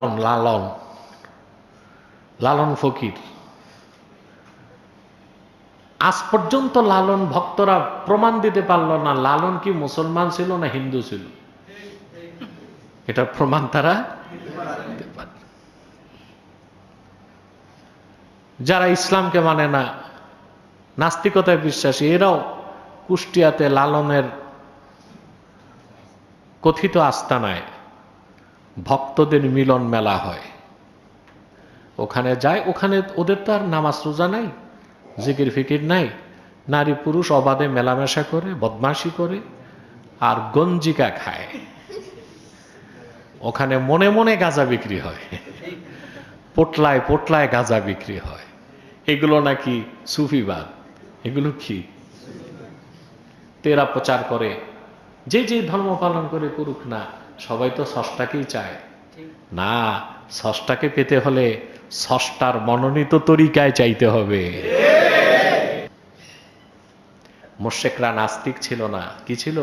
লালন লালন ফকির, আজ পর্যন্ত লালন ভক্তরা প্রমাণ দিতে পারল না লালন কি মুসলমান ছিল না হিন্দু ছিল। এটার প্রমাণ তারা দিতে পারে। যারা ইসলামকে মানে না, নাস্তিকতায় বিশ্বাসী, এরাও কুষ্টিয়াতে লালনের কথিত আস্তানায় ভক্তদের মিলন মেলা হয়, ওখানে যায়। ওখানে ওদের তো আর নামাজ রোজা নাই, জিকির ফিকির নাই, নারী পুরুষ অবাধে মেলামেশা করে, বদমাশি করে আর গঞ্জিকা খায়। ওখানে মনে মনে গাঁজা বিক্রি হয়, পোটলায় পোটলায় গাঁজা বিক্রি হয়। এগুলো নাকি সুফিবাদ, এগুলো কি তেরা প্রচার করে। যে যে ধর্ম পালন করে করুক না, সবাই তো স্রষ্টাকেই চায় না। স্রষ্টাকে পেতে হলে স্রষ্টার মনোনীত তরিকায় চাইতে হবে। মুশরিকরা নাস্তিক ছিল না, কি ছিল?